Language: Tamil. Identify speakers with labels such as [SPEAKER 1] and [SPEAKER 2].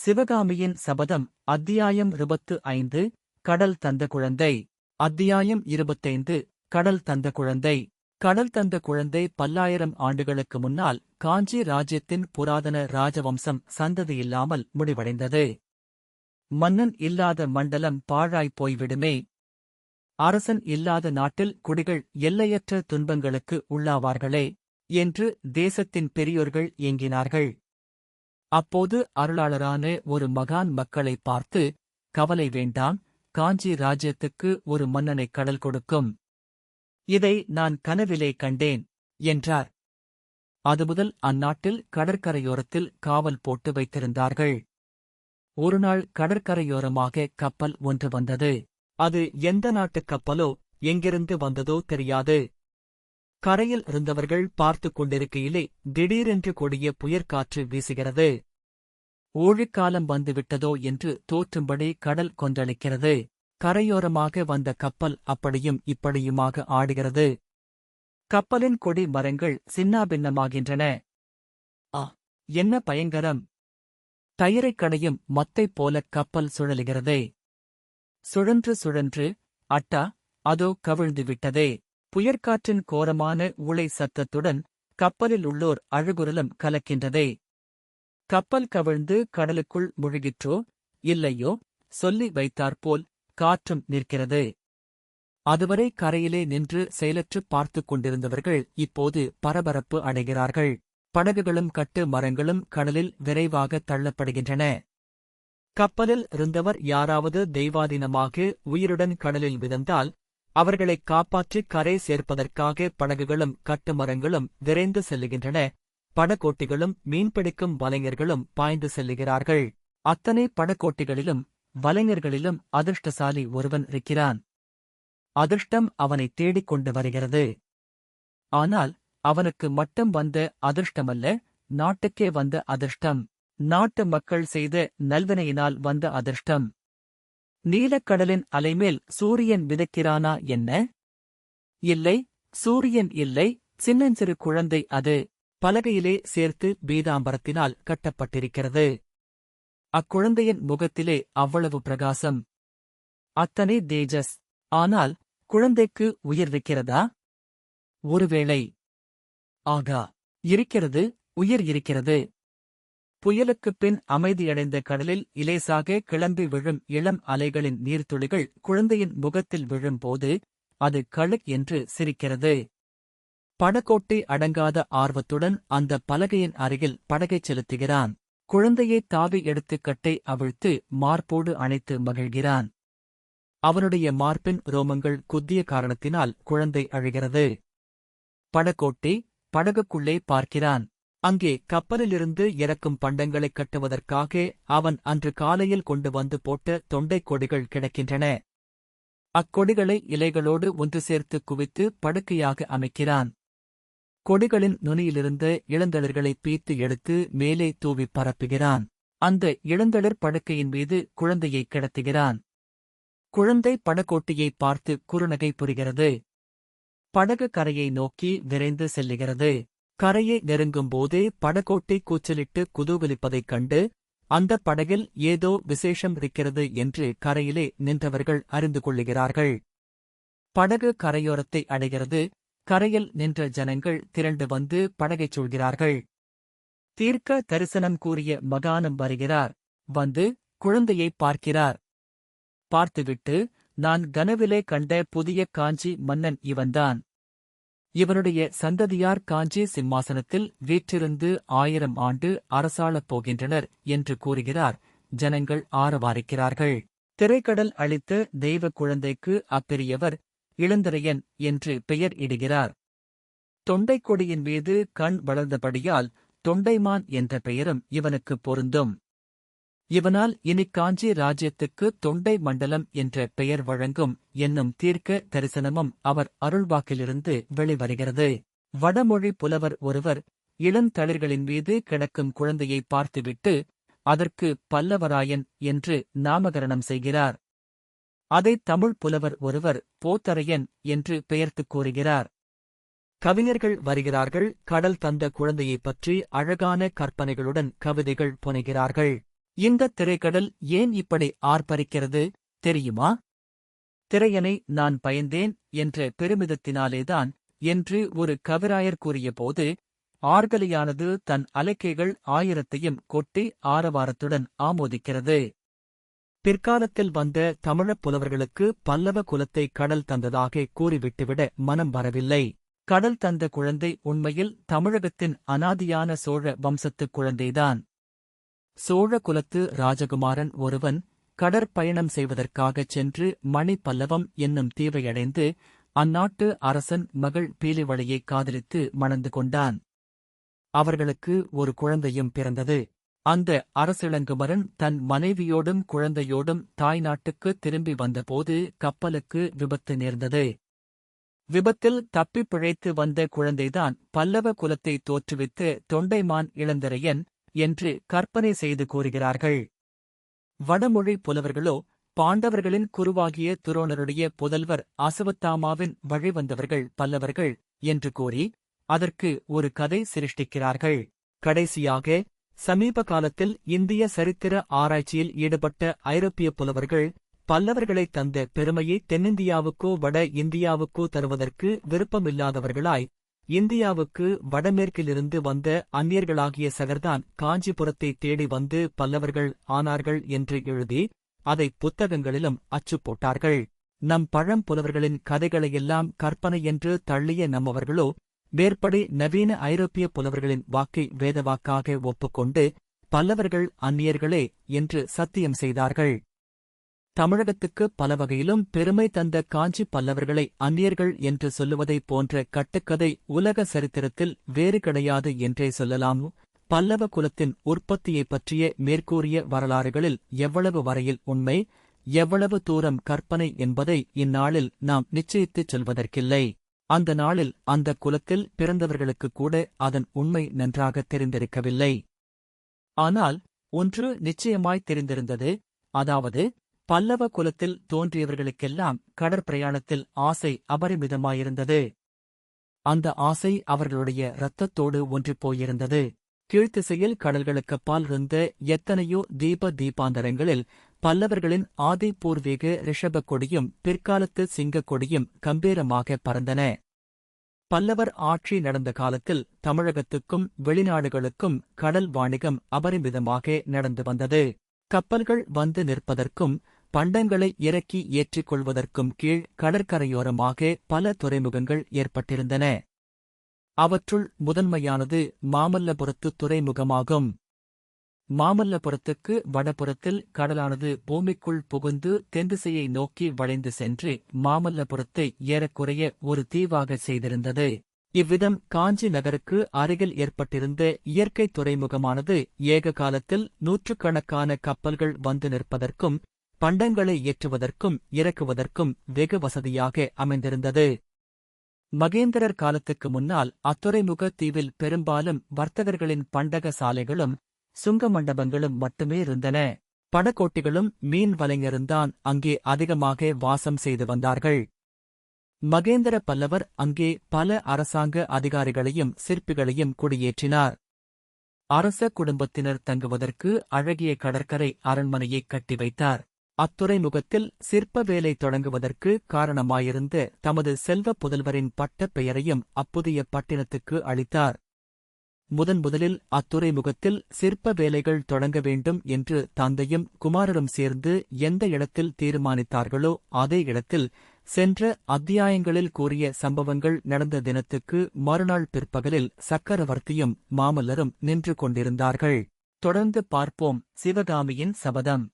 [SPEAKER 1] சிவகாமியின் சபதம் அத்தியாயம் 25 கடல் தந்த குழந்தை. அத்தியாயம் 25 கடல் தந்த குழந்தை. கடல் தந்த குழந்தை பல்லாயிரம் ஆண்டுகளுக்கு முன்னால் காஞ்சி ராஜ்யத்தின் புராதன ராஜவம்சம் சந்ததியில்லாமல் முடிவடைந்தது. மன்னன் இல்லாத மண்டலம் பாழாய்ப் போய்விடுமே. அரசன் இல்லாத நாட்டில் குடிகள் எல்லையற்ற துன்பங்களுக்கு உள்ளாவார்களே என்று தேசத்தின் பெரியோர்கள் ஏங்கினார்கள். அப்போது அருளாளரான ஒரு மகான் மக்களை பார்த்து, கவலை வேண்டாம், காஞ்சி ராஜ்யத்துக்கு ஒரு மன்னனை கடல் கொடுக்கும். இதை நான் கனவிலே கண்டேன் என்றார். அதுமுதல் அந்நாட்டில் கடற்கரையோரத்தில் காவல் போட்டு வைத்திருந்தார்கள். ஒருநாள் கடற்கரையோரமாக கப்பல் ஒன்று வந்தது. அது எந்த நாட்டுக் கப்பலோ எங்கிருந்து வந்ததோ தெரியாது. கரையில் இருந்தவர்கள் பார்த்துக் கொண்டிருக்கையிலே திடீரென்று கொடிய புயற்காற்று வீசுகிறது. ஊழிக்காலம் வந்துவிட்டதோ என்று தோற்றும்படி கடல் கொந்தளிக்கிறது. கரையோரமாக வந்த கப்பல் அப்படியும் இப்படியுமாக ஆடுகிறது. கப்பலின் கொடி மரங்கள் சின்னாபின்னமாகின்றன. என்ன பயங்கரம்! தயிரைக் கடையும் மத்தைப் போலக் கப்பல் சுழலுகிறதே. சுழன்று சுழன்று அட்டா, அதோ கவிழ்ந்து விட்டதே. புயற்காற்றின் கோரமான ஊளை சத்தத்துடன் கப்பலில் உள்ளோர் அழுகுரலும் கலக்கின்றதே. கப்பல் கவிழ்ந்து கடலுக்குள் முழுகிற்றோ இல்லையோ சொல்லி வைத்தாற்போல் காற்றும் நிற்கிறது. அதுவரை கரையிலே நின்று செயலற்றுப் பார்த்துக் கொண்டிருந்தவர்கள் இப்போது பரபரப்பு அடைகிறார்கள். படகுகளும் கட்டு மரங்களும் கடலில் விரைவாக தள்ளப்படுகின்றன. கப்பலில் இருந்தவர் யாராவது தெய்வாதீனமாக உயிருடன் கடலில் மிதந்தால் அவர்களைக் காப்பாற்றிக் கரை சேர்ப்பதற்காக படகுகளும் கட்டுமரங்களும் விரைந்து செல்லுகின்றன. படகோட்டிகளும் மீன்பிடிக்கும் வலைஞர்களும் பாய்ந்து செல்லுகிறார்கள். அத்தனை படகோட்டிகளிலும் வலைஞர்களிலும் அதிர்ஷ்டசாலி ஒருவன் இருக்கிறான். அதிர்ஷ்டம் அவனை தேடிக் கொண்டு வருகிறது. ஆனால் அவனுக்கு மட்டும் வந்த அதிர்ஷ்டமல்ல, நாட்டுக்கே வந்த அதிர்ஷ்டம். நாட்டு மக்கள் செய்த நல்வினையினால் வந்த அதிர்ஷ்டம். நீலக்கடலின் அலைமேல் சூரியன் மிதக்கிறானா என்ன? இல்லை, சூரியன் இல்லை, சின்னஞ்சிறு குழந்தை அது. பலகையிலே சேர்த்து பீதாம்பரத்தினால் கட்டப்பட்டிருக்கிறது. அக்குழந்தையின் முகத்திலே அவ்வளவு பிரகாசம், அத்தனை தேஜஸ். ஆனால் குழந்தைக்கு உயிர் இருக்கிறதா? ஒருவேளை. ஆகா, இருக்கிறது, உயிர் இருக்கிறது. புயலுக்குப் பின் அமைதியடைந்த கடலில் இலேசாக கிளம்பி விழும் இளம் அலைகளின் நீர்த்துளிகள் குழந்தையின் முகத்தில் விழும்போது அது கழுக் என்று சிரிக்கிறது. படகோட்டி அடங்காத ஆர்வத்துடன் அந்த பலகையின் அருகில் படகைச் செலுத்துகிறான். குழந்தையை தாவி எடுத்து கட்டை அவிழ்த்து மார்போடு அணைத்து மகிழ்கிறான். அவனுடைய மார்பின் ரோமங்கள் குத்திய காரணத்தினால் குழந்தை அழுகிறது. படகோட்டி படகுக்குள்ளே பார்க்கிறான். அங்கே கப்பலிலிருந்து இறக்கும் பண்டங்களைக் கட்டுவதற்காக அவன் அன்று காலையில் கொண்டு வந்து போட்ட தொண்டைக் கொடிகள் கிடக்கின்றன. அக்கொடிகளை இலைகளோடு ஒன்று சேர்த்து குவித்து படுக்கையாக அமைக்கிறான். கொடிகளின் நுனியிலிருந்த இளந்தளிர்களை பீத்து எடுத்து மேலே தூவிப் பரப்புகிறான். அந்த இளந்தளிர் படுக்கையின் மீது குழந்தையை கிடத்துகிறான். குழந்தை படகோட்டியை பார்த்து குறுநகை புரிகிறது. படகு கரையை நோக்கி விரைந்து செல்லுகிறது. கரையை நெருங்கும்போதே படகோட்டி கூச்சலிட்டு குதூகலிப்பதைக் கண்டு அந்த படகில் ஏதோ விசேஷம் இருக்கிறது என்று கரையிலே நின்றவர்கள் அறிந்து கொள்ளுகிறார்கள். படகு கரையோரத்தை அடைகிறது. கரையில் நின்ற ஜனங்கள் திரண்டு வந்து படகைச் சூழ்கிறார்கள். தீர்க்க தரிசனம் கூறிய மகானம் வருகிறார். வந்து குழந்தையை பார்க்கிறார். பார்த்துவிட்டு, நான் கனவிலே கண்ட புதிய காஞ்சி மன்னன் இவன்தான். இவனுடைய சந்ததியார் காஞ்சி சிம்மாசனத்தில் வீற்றிருந்து 1000 ஆண்டு அரசாளப் போகின்றனர் என்று கூறுகிறார். ஜனங்கள் ஆரவாரிக்கிறார்கள். திரைக்கடல் அளித்த தெய்வ குழந்தைக்கு அப்பெரியவர் இளந்திரையன் என்று பெயர் இடுகிறார். தொண்டைக் கொடியின் மீது கண் வளர்ந்தபடியால் தொண்டைமான் என்ற பெயரும் இவனுக்கு பொருந்தும். இவனால் இனி காஞ்சி ராஜ்யத்துக்கு தொண்டை மண்டலம் என்ற பெயர் வழங்கும் என்னும் தீர்க்க தரிசனமும் அவர் அருள்வாக்கிலிருந்து வெளிவருகிறது. வடமொழி புலவர் ஒருவர் இளந்தளிர்களின் மீது கிடக்கும் குழந்தையை பார்த்துவிட்டு அதற்கு பல்லவராயன் என்று நாமகரணம் செய்கிறார். அதை தமிழ் புலவர் ஒருவர் போத்தரையன் என்று பெயர்த்துக் கூறுகிறார். கவிஞர்கள் வருகிறார்கள். கடல் தந்த குழந்தையைப் பற்றி அழகான கற்பனைகளுடன் கவிதைகள் புனைகிறார்கள். இந்த திரைக்கடல் ஏன் இப்படி ஆர்ப்பரிக்கிறது தெரியுமா? திரையனை நான் பயந்தேன் என்ற பெருமிதத்தினாலேதான் என்று ஒரு கவிராயர் கூறியபோது, ஆர்கலியானது தன் அலக்கைகள் 1000ஐயும் கொட்டி ஆரவாரத்துடன் ஆமோதிக்கிறது. பிற்காலத்தில் வந்த தமிழப் புலவர்களுக்கு பல்லவ குலத்தை கடல் தந்ததாக கூறிவிட்டுவிட மனம் வரவில்லை. கடல் தந்த குழந்தை உண்மையில் தமிழகத்தின் அனாதியான சோழ வம்சத்துக் குழந்தைதான். சோழ குலத்து ராஜகுமாரன் ஒருவன் கடற்பயணம் செய்வதற்காகச் சென்று மணி பல்லவம் என்னும் தீவையடைந்து அந்நாட்டு அரசன் மகள் பீலிவளையை காதலித்து மணந்து கொண்டான். அவர்களுக்கு ஒரு குழந்தையும் பிறந்தது. அந்த அரசிளங்குமரன் தன் மனைவியோடும் குழந்தையோடும் தாய்நாட்டுக்கு திரும்பி வந்தபோது கப்பலுக்கு விபத்து நேர்ந்தது. விபத்தில் தப்பிப் பிழைத்து வந்த குழந்தைதான் பல்லவ குலத்தை தோற்றுவித்த தொண்டைமான் இளந்திரையன் என்று கற்பனை செய்து கூறுகிறார்கள். வடமொழி புலவர்களோ பாண்டவர்களின் குருவாகிய துரோணருடைய புதல்வர் அசுவத்தாமாவின் வழிவந்தவர்கள் பல்லவர்கள் என்று கூறி அதற்கு ஒரு கதை சிருஷ்டிக்கிறார்கள். கடைசியாக சமீப காலத்தில் இந்திய சரித்திர ஆராய்ச்சியில் ஈடுபட்ட ஐரோப்பிய புலவர்கள் பல்லவர்களை தந்த பெருமையை தென்னிந்தியாவுக்கோ வட இந்தியாவுக்கோ தருவதற்கு விருப்பமில்லாதவர்களாய் இந்தியாவுக்கு வடமேற்கிலிருந்து வந்த அந்நியர்களாகிய சகர்தான் காஞ்சிபுரத்தை தேடி வந்து பல்லவர்கள் ஆனார்கள் என்று எழுதி அதை புத்தகங்களிலும் அச்சு போட்டார்கள். நம் பழம் புலவர்களின் கதைகளையெல்லாம் கற்பனை என்று தள்ளிய நம்மவர்களோ வேற்படி நவீன ஐரோப்பிய புலவர்களின் வாக்கை வேதவாக்காக ஒப்புக்கொண்டு பல்லவர்கள் அந்நியர்களே என்று சத்தியம் செய்தார்கள். தமிழகத்துக்கு பல வகையிலும் பெருமை தந்த காஞ்சி பல்லவர்களை அந்நியர்கள் என்று சொல்லுவதைப் போன்ற கட்டுக்கதை உலக சரித்திரத்தில் வேறு கிடையாது என்றே சொல்லலாம். பல்லவ குலத்தின் உற்பத்தியைப் பற்றிய மேற்கூறிய வரலாறுகளில் எவ்வளவு வரையில் உண்மை, எவ்வளவு தூரம் கற்பனை என்பதை இந்நாளில் நாம் நிச்சயித்துச் சொல்வதற்கில்லை. அந்த நாளில் அந்த குலத்தில் பிறந்தவர்களுக்குக் கூட அதன் உண்மை நன்றாகத் தெரிந்திருக்கவில்லை. ஆனால் ஒன்று நிச்சயமாய் தெரிந்திருந்தது. அதாவது பல்லவ குலத்தில் தோன்றியவர்களுக்கெல்லாம் கடற்பிரயாணத்தில் ஆசை அபரிமிதமாயிருந்தது. அந்த ஆசை அவர்களுடைய இரத்தத்தோடு ஒன்றிப் போயிருந்தது. கீழ்த்திசையில் கடல்களுக்கப்பால் இருந்த எத்தனையோ தீபாந்தரங்களில் பல்லவர்களின் ஆதி பூர்வீக ரிஷபக் கொடியும் பிற்காலத்து சிங்கக் கொடியும் கம்பீரமாக பறந்தன. பல்லவர் ஆட்சி நடந்த காலத்தில் தமிழகத்துக்கும் வெளிநாடுகளுக்கும் கடல் வாணிகம் அபரிமிதமாக நடந்து வந்தது. கப்பல்கள் வந்து நிற்பதற்கும் பண்டங்களை இறக்கி ஏற்றிக் கொள்வதற்கும் கீழ் கடற்கரையோரமாக பல துறைமுகங்கள் ஏற்பட்டிருந்தன. அவற்றுள் முதன்மையானது மாமல்லபுரத்து துறைமுகமாகும். மாமல்லபுரத்துக்கு வடபுறத்தில் கடலானது பூமிக்குள் புகுந்து தென்திசையை நோக்கி வளைந்து சென்று மாமல்லபுரத்தை ஏறக்குறைய ஒரு தீவாக செய்திருந்தது. இவ்விதம் காஞ்சி நகருக்கு அருகில் ஏற்பட்டிருந்த இயற்கை துறைமுகமானது ஏக காலத்தில் நூற்றுக்கணக்கான கப்பல்கள் வந்து நிற்பதற்கும் பண்டங்களை ஏற்றுவதற்கும் இறக்குவதற்கும் வெகு வசதியாக அமைந்திருந்தது. மகேந்திரர் காலத்துக்கு முன்னால் அத்துறைமுக தீவில் பெரும்பாலும் வர்த்தகர்களின் பண்டக சாலைகளும் சுங்க மண்டபங்களும் மட்டுமே இருந்தன. படகோட்டிகளும் மீன் வலைஞருந்தான் அங்கே அதிகமாக வாசம் செய்து வந்தார்கள். மகேந்திர பல்லவர் அங்கே பல அரசாங்க அதிகாரிகளையும் சிற்பிகளையும் குடியேற்றினார். அரச குடும்பத்தினர் தங்குவதற்கு அழகிய கடற்கரை அரண்மனையைக் கட்டி வைத்தார். அத்துறைமுகத்தில் சிற்ப வேலை தொடங்குவதற்கு காரணமாயிருந்த தமது செல்வ புதல்வரின் பட்டப் பெயரையும் அப்புதிய பட்டினத்துக்கு அளித்தார். முதலில் அத்துறைமுகத்தில் சிற்ப வேலைகள் தொடங்க வேண்டும் என்று தந்தையும் குமாரரும் சேர்ந்து எந்த இடத்தில் தீர்மானித்தார்களோ அதே இடத்தில் சென்ற அத்தியாயங்களில் கூறிய சம்பவங்கள் நடந்த தினத்துக்கு மறுநாள் பிற்பகலில் சக்கரவர்த்தியும் மாமல்லரும் நின்று கொண்டிருந்தார்கள். தொடர்ந்து பார்ப்போம். சிவகாமியின் சபதம்.